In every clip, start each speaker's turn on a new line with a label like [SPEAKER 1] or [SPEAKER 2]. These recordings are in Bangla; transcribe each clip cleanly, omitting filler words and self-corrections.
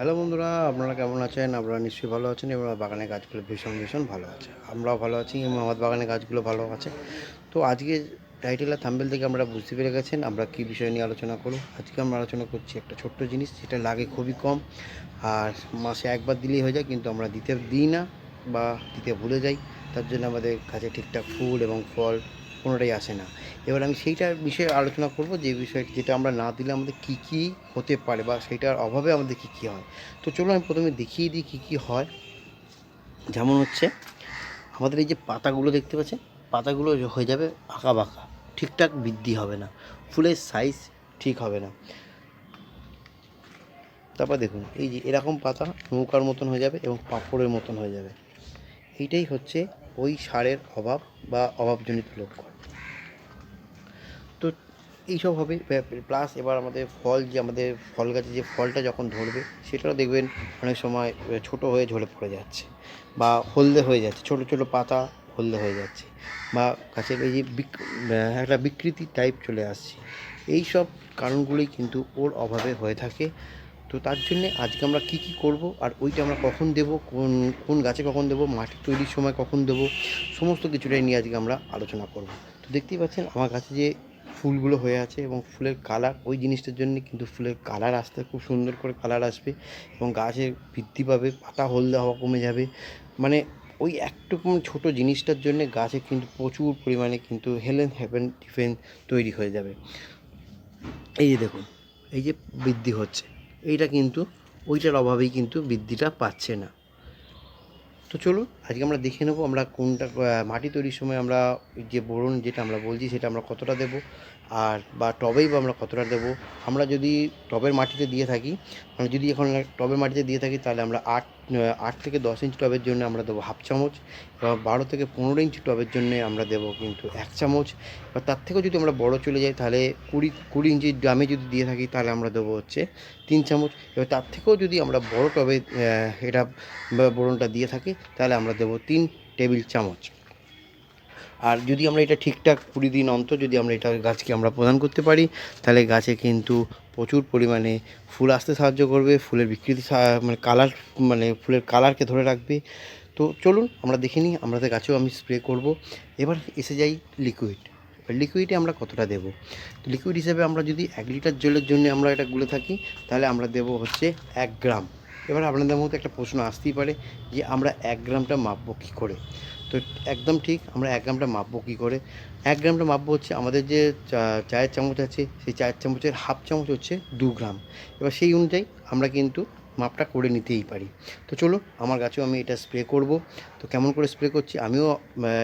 [SPEAKER 1] হ্যালো বন্ধুরা, আপনারা কেমন আছেন? আপনারা নিশ্চয়ই ভালো আছেন এবং বাগানের গাছগুলো ভীষণ ভালো আছে। আমরাও ভালো আছি এবং আমার বাগানের গাছগুলো ভালো আছে। তো আজকে টাইটেল আর থাম্বনেল থেকে আমরা বুঝতে পেরে গেছেন আমরা কী বিষয় নিয়ে আলোচনা করব। আজকে আমরা আলোচনা করছি একটা ছোট্ট জিনিস যেটা লাগে খুবই কম, আর মাসে একবার দিলেই হয়ে যায়, কিন্তু আমরা দিই না বা দিতে ভুলে যাই। তার জন্য আমাদের কাছে ঠিকঠাক ফুল এবং ফল কোনোটাই আসে না। এবার আমি সেইটার বিষয়ে আলোচনা করব, যে বিষয়টি যেটা আমরা না দিলে আমাদের কী কী হতে পারে বা সেইটার অভাবে আমাদের কী কী হয়। তো চলুন আমি প্রথমে দেখিয়ে দিই কী কী হয়। যেমন হচ্ছে, আমাদের এই যে পাতাগুলো দেখতে পাচ্ছেন, পাতাগুলো হয়ে যাবে আঁকা বাঁকা, ঠিকঠাক বৃদ্ধি হবে না, ফুলের সাইজ ঠিক হবে না। তারপর দেখুন, এই যে এরকম পাতা নৌকার মতন হয়ে যাবে এবং পাঁপড়ের মতন হয়ে যাবে। এইটাই হচ্ছে ওই সারের অভাব বা অভাবজনিত লক্ষণ। তো এইসব হবে। প্লাস এবার আমাদের ফল, যে আমাদের ফল গাছে যে ফলটা যখন ধরবে, সেটাও দেখবেন অনেক সময় ছোট হয়ে ঝরে পড়ে যাচ্ছে বা হলদে হয়ে যাচ্ছে, ছোট ছোট পাতা হলদে হয়ে যাচ্ছে, বা গাছের এই যে একটা বিকৃতি টাইপ চলে আসছে। এই সব কারণগুলোই কিন্তু ওর অভাবে হয়ে থাকে। তো তার জন্যে আজকে আমরা কী কী করব, আর ওইটা আমরা কখন দেবো, কোন কোন গাছে কখন দেবো, মাটি তৈরির সময় কখন দেবো, সমস্ত কিছুটাই নিয়ে আজকে আমরা আলোচনা করব। তো দেখতেই পাচ্ছেন আমার কাছে যে ফুলগুলো হয়ে আছে এবং ফুলের কালার, ওই জিনিসটার জন্য কিন্তু ফুলের কালার আসতে খুব সুন্দর করে কালার আসবে এবং গাছের বৃদ্ধি পাবে, পাতা হলদে হওয়া কমে যাবে। মানে ওই একটুকু ছোটো জিনিসটার জন্যে গাছে কিন্তু প্রচুর পরিমাণে কিন্তু হেভেন ডিফেন্স তৈরি হয়ে যাবে। এই যে দেখুন, এই যে বৃদ্ধি হচ্ছে, এইটা কিন্তু ওইটার অভাবেই কিন্তু বৃদ্ধিটা পাচ্ছে না। তো চলুন আজকে আমরা দেখে নেব আমরা কোনটা মাটি তৈরির সময় আমরা যে বোরন যেটা আমরা বলছি সেটা আমরা কতটা দেব, আর বা টবেই বা আমরা কতটা দেব। আমরা যদি টবের মাটিতে দিয়ে থাকি, মানে যদি এখন টবের মাটিতে দিয়ে থাকি, তাহলে আমরা 8 থেকে 10 ইঞ্চি টবের জন্য আমরা দেবো হাফ চামচ, এবার 12 থেকে 15 ইঞ্চি টবের জন্য আমরা দেবো কিন্তু 1 চামচ। এবার তার থেকেও যদি আমরা বড় চলে যাই, তাহলে 20 ইঞ্চি ড্রামে যদি দিয়ে থাকি, তাহলে আমরা দেবো হচ্ছে 3 চামচ। এবার তার থেকেও যদি আমরা বড় টবে এটা বোরনটা দিয়ে থাকি, তাহলে আমরা দেবো 3 টেবিল চামচ। আর যদি আমরা এটা ঠিকঠাক 20 দিন অন্তর যদি আমরা এটা গাছকে আমরা প্রদান করতে পারি, তাহলে গাছে কিন্তু প্রচুর পরিমাণে ফুল আসতে সাহায্য করবে, ফুলের বিকৃতি মানে কালার, মানে ফুলের কালারকে ধরে রাখবে। তো চলুন আমরা দেখে নিই, আমাদের গাছেও আমি স্প্রে করব। এবার এসে যাই লিকুইড। এবার লিকুইডে আমরা কতটা দেবো। তো লিকুইড হিসেবে আমরা যদি 1 লিটার জলের জন্য আমরা এটা গুলে থাকি, তাহলে আমরা দেবো হচ্ছে 1 গ্রাম। এবার আপনাদের মধ্যে একটা প্রশ্ন আসতেই পারে যে আমরা 1 গ্রামটা মাপবো কী করে। তো একদম ঠিক, আমরা 1 গ্রামটা মাপবো কী করে। 1 গ্রামটা মাপবো হচ্ছে, আমাদের যে চায়ের চামচ আছে, সেই চায়ের চামচের হাফ চামচ হচ্ছে 2 গ্রাম। এবার সেই অনুযায়ী আমরা কিন্তু মাপটা করে নিতেই পারি। তো চলো, আমার গাছেও আমি এটা স্প্রে করব। তো কেমন করে স্প্রে করছি, আমিও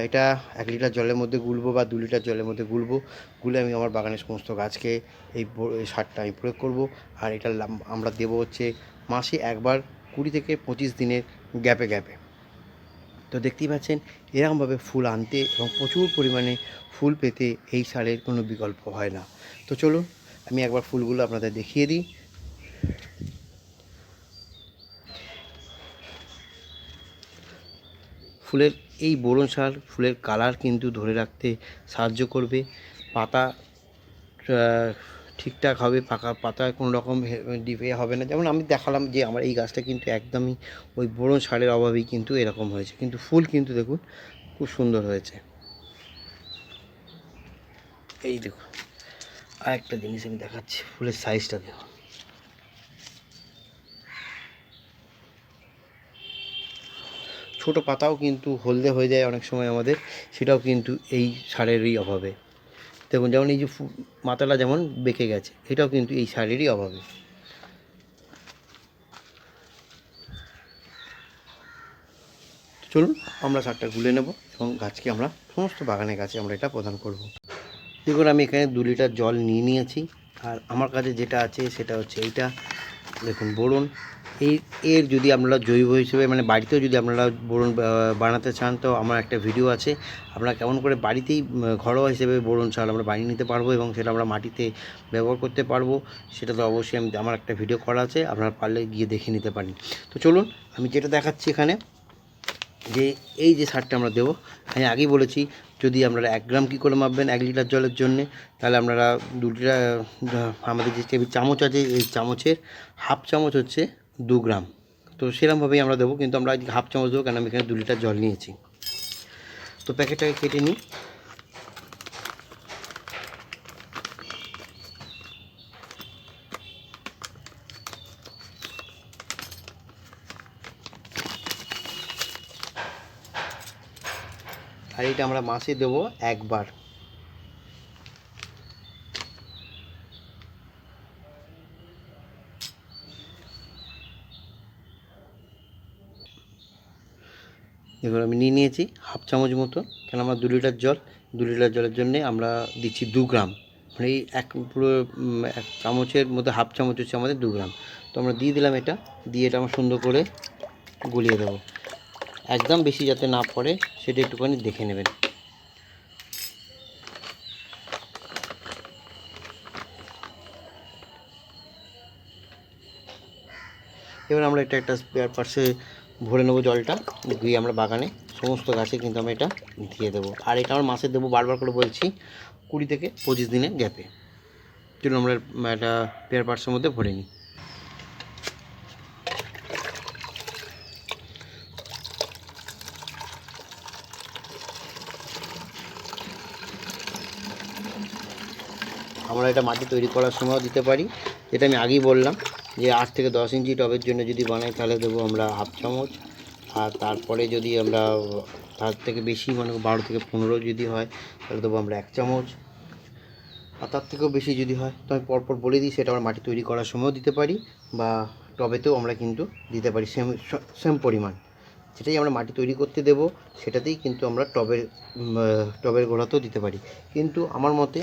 [SPEAKER 1] এটা 1 লিটার জলের মধ্যে গুলবো বা 2 লিটার জলের মধ্যে গুলবো, গুলে আমি আমার বাগানের সমস্ত গাছকে এই সারটা আমি প্রয়োগ করব। আর এটা আমরা দেবো হচ্ছে মাসে একবার, 20 থেকে 25 দিনের গ্যাপে গ্যাপে। তো দেখতেই পাচ্ছেন, এরকমভাবে ফুল আনতে এবং প্রচুর পরিমাণে ফুল পেতে এই সারের কোনো বিকল্প হয় না। তো চলুন আমি একবার ফুলগুলো আপনাদের দেখিয়ে দিই। ফুলের এই বোরন সার ফুলের কালার কিন্তু ধরে রাখতে সাহায্য করবে। পাতা ঠিকঠাক হবে, পাকা পাতায় কোনো রকম ডিপে হবে না। যেমন আমি দেখালাম যে আমার এই গাছটা কিন্তু একদমই ওই বোরন সারের অভাবেই কিন্তু এরকম হয়েছে, কিন্তু ফুল কিন্তু দেখুন খুব সুন্দর হয়েছে। এই দেখুন, আর একটা জিনিস আমি দেখাচ্ছি, ফুলের সাইজটা দেখুন। ছোট পাতাও কিন্তু হলদে হয়ে যায় অনেক সময় আমাদের, সেটাও কিন্তু এই সারেরই অভাবে। দেখুন, যেমন এই যে মাথাটা যেমন বেঁকে গেছে, এটাও কিন্তু এই সারেরই অভাবে। চলুন আমরা সারটা গুলে নেব এবং গাছকে আমরা সমস্ত বাগানের গাছে আমরা এটা প্রদান করব। দেখুন, আমি এখানে 2 লিটার জল নিয়ে নিয়েছি, আর আমার কাছে যেটা আছে সেটা হচ্ছে এইটা। দেখুন বোরন, এর যদি আপনারা জৈব হিসেবে মানে বাড়িতেও যদি আপনারা বোরন বানাতে চান, তো আমার একটা ভিডিও আছে, আমরা কেমন করে বাড়িতেই ঘরোয়া হিসেবে বোরন সার আমরা বানিয়ে নিতে পারবো এবং সেটা আমরা মাটিতে ব্যবহার করতে পারবো। সেটা তো অবশ্যই আমার একটা ভিডিও করা আছে, আপনারা পারলে গিয়ে দেখে নিতে পারেন। তো চলুন আমি যেটা দেখাচ্ছি এখানে, যে এই যে সারটা আমরা দেবো, আমি আগেই বলেছি, যদি আপনারা 1 গ্রাম কী করে মাপবেন 1 লিটার জলের জন্যে, তাহলে আপনারা 2 লিটার, আমাদের যে টেবিল চামচ আছে, এই চামচের হাফ চামচ হচ্ছে 2 গ্রাম। তো সেরকমভাবেই আমরা দেবো, কিন্তু আমরা আজকে হাফ চামচ দেবো, কারণ আমি এখানে 2 লিটার জল নিয়েছি। তো প্যাকেটটাকে কেটে নিই। আর এটা আমরা মাসে দেবো একবার। এবার আমি নিয়ে নিয়েছি হাফ চামচ মতো, কেন আমার 2 লিটার জল, 2 লিটার জলের জন্যে আমরা দিচ্ছি 2 গ্রাম, মানে এই এক পুরো এক চামচের মধ্যে হাফ চামচ হচ্ছে আমাদের 2 গ্রাম। তো আমরা দিয়ে দিলাম এটা, দিয়ে এটা আমরা সুন্দর করে গুলিয়ে দেবো। একদম বেশি যাতে না পড়ে সেটা একটুখানি দেখে নেবেন। এবার আমরা এটা একটা স্পেয়ার পার্টসে ভরে নেবো জলটা, দিয়ে আমরা বাগানে সমস্ত গাছে কিন্তু আমরা এটা দিয়ে দেবো। আর এটা আমরা মাসে দেবো, বারবার করে বলছি, 20 থেকে 25 দিনের গ্যাপে। চলুন আমরা একটা স্পেয়ার পার্টসের মধ্যে ভরে নিই। আমরা এটা মাটি তৈরি করার সময় দিতে পারি, যেটা আমি আগেই বললাম যে 8 থেকে 10 ইঞ্চি টবের জন্য যদি বানাই তাহলে দেবো আমরা হাফ চামচ। আর তারপরে যদি আমরা তার থেকে বেশি, মানে 12 থেকে 15 যদি হয় তাহলে দেবো আমরা 1 চামচ। আর তার থেকেও বেশি যদি হয় তো আমি পরপর বলে দিই, সেটা আমরা মাটি তৈরি করার সময়ও দিতে পারি, বা টবেতেও আমরা কিন্তু দিতে পারি সেম পরিমাণ। যেটাই আমরা মাটি তৈরি করতে দেব সেটাতেই কিন্তু আমরা টবের গোড়াতেও দিতে পারি। কিন্তু আমার মতে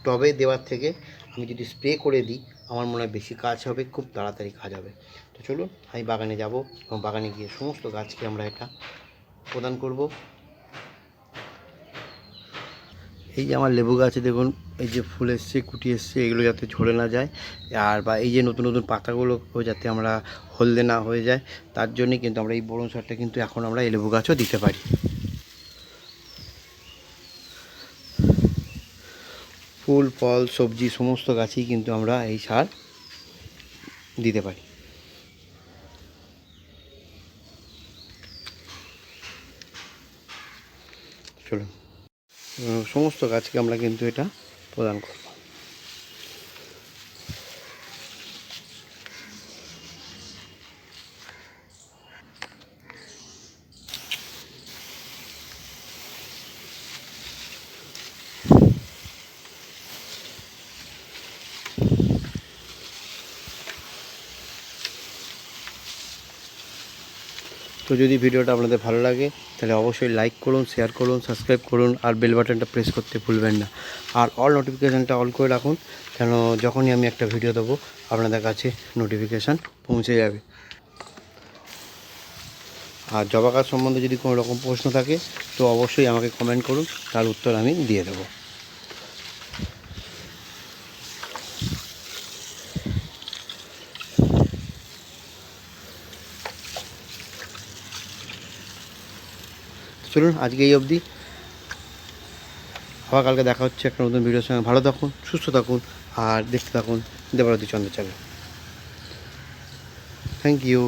[SPEAKER 1] টবে দেওয়ার থেকে আমি যদি স্প্রে করে দিই আমার মনে হয় বেশি কাজ হবে, খুব তাড়াতাড়ি কাজ হবে। তো চলুন আমি বাগানে যাব এবং বাগানে গিয়ে সমস্ত গাছকে আমরা এটা প্রদান করব। এই যে আমার লেবু গাছে দেখুন, এই যে ফুল এসছে, কুটি এসছে, এগুলো যাতে ঝরে না যায়, আর বা এই যে নতুন নতুন পাতাগুলো যাতে আমরা হলদে না হয়ে যায়, তার জন্যে কিন্তু আমরা এই বোরন সারটা কিন্তু এখন আমরা এই লেবু গাছও দিতে পারি। ফুল ফল সবজি সমস্ত গাছেই কিন্তু আমরা এই সার দিতে পারি। চলুন সমস্ত গাছকে আমরা কিন্তু এটা প্রদান করব। তো যদি ভিডিওটা আপনাদের ভালো লাগে তাহলে অবশ্যই লাইক করুন, শেয়ার করুন, সাবস্ক্রাইব করুন, আর বেল বাটনটা প্রেস করতে ভুলবেন না। আর অল নোটিফিকেশানটা অল করে রাখুন, কেন যখনই আমি একটা ভিডিও দেবো আপনাদের কাছে নোটিফিকেশান পৌঁছে যাবে। আর জবা গাছ সম্বন্ধে যদি কোনো রকম প্রশ্ন থাকে তো অবশ্যই আমাকে কমেন্ট করুন, তার উত্তর আমি দিয়ে দেবো। চলুন আজকে এই অবধি, আবার কালকে দেখা হচ্ছে একটা নতুন ভিডিওর সঙ্গে। ভালো থাকুন, সুস্থ থাকুন, আর দেখতে থাকুন Debarati Chandra channel. Thank you.